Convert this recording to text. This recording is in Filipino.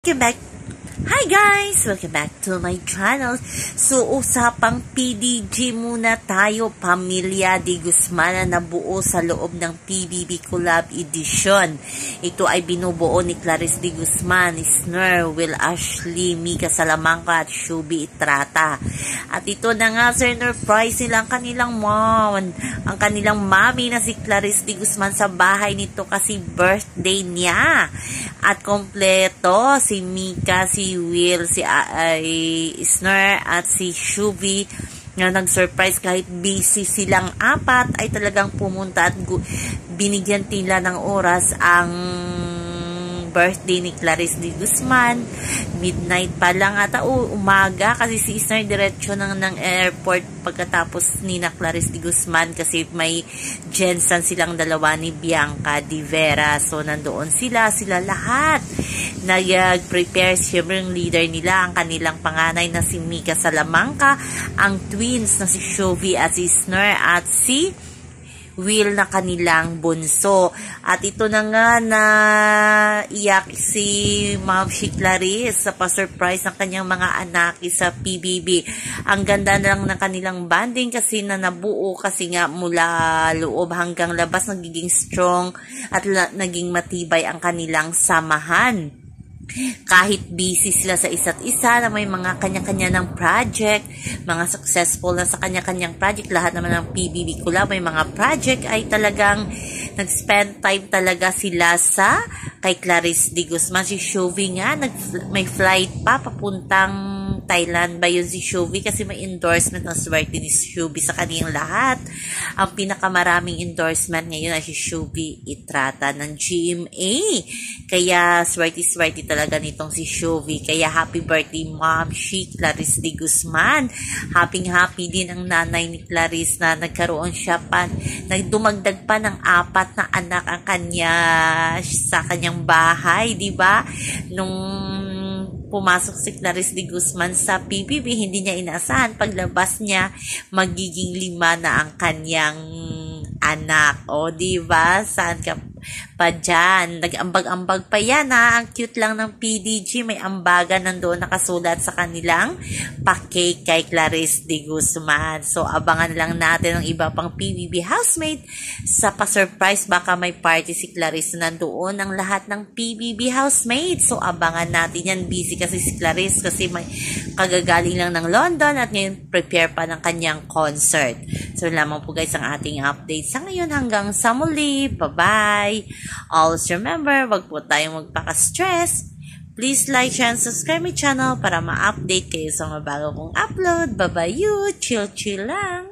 Welcome back. Hi guys! Welcome back to my channel. So, usapang PDG muna tayo. Pamilya de Guzman na nabuo sa loob ng PBB Collab Edition. Ito ay binubuo ni Clarice de Guzman, Snur, Will Ashley, Mika Salamanca at Shubi Itrata. At ito na nga, surprise nila ang kanilang mom, ang kanilang mami na si Clarice de Guzman sa bahay nito kasi birthday niya. At kompleto, si Mika, si Will, si Snur at si Shubi na nag-surprise kahit busy silang apat ay talagang pumunta at binigyan nila ng oras ang birthday ni Clarice de Guzman. Midnight pa lang ata umaga kasi si Snur diretso ng airport pagkatapos ni na Clarice de Guzman kasi may Jensen silang dalawa ni Bianca de Vera. So nandoon sila lahat. Nag-prepare siyempre yung leader nila, ang kanilang panganay na si Mika Salamanca, ang twins na si Shubi at si Snur at si Will na kanilang bunso. At ito na nga na iyak si Ma'am Clarice sa pa-surprise ng kanyang mga anak sa PBB. Ang ganda lang ng kanilang banding kasi na nabuo kasi nga mula loob hanggang labas nagiging strong at naging matibay ang kanilang samahan. Kahit busy sila sa isa't isa na may mga kanya-kanya ng project, mga successful na sa kanya-kanyang project, lahat naman ng PBB Collab may mga project ay talagang nag-spend time talaga sila sa kay Clarice de Guzman. Si Shubi nga, may flight pa papuntang Thailand ba yun si Shubi kasi may endorsement ng swerte ni Shubi sa kaniyang lahat. Ang pinakamaraming endorsement ngayon ay si Shubi Itrata ng GMA. Kaya swerte talaga nitong si Shubi. Kaya happy birthday Mom Clarice de Guzman. Happy din ang nanay ni Clarice na nagkaroon siya pa, nagdumagdag pa ng 4 na anak ang kanya sa kanyang bahay, di ba? Nung pumasok si Clarice de Guzman sa PBB, hindi niya inaasahan paglabas niya magiging 5 na ang kanyang anak. O, diba? Saan ka pa dyan? Nag-ambag-ambag pa yan, ha? Ang cute lang ng PDG. May ambagan nandoon nakasulat sa kanilang pa-cake kay Clarice de Guzman. So, abangan lang natin ang iba pang PBB housemate sa pa-surprise. Baka may party si Clarice nandoon ang lahat ng PBB housemate. So, abangan natin yan. Busy kasi si Clarice kasi may kagagaling lang ng London at ngayon prepare pa ng kanyang concert. So, lamang po guys ang ating update sa ngayon hanggang sa muli. Bye-bye! Always remember, wag po tayong magpaka-stress. Please like, share, and subscribe my channel para ma-update kayo sa mga bago kong upload. Bye-bye you! Chill lang!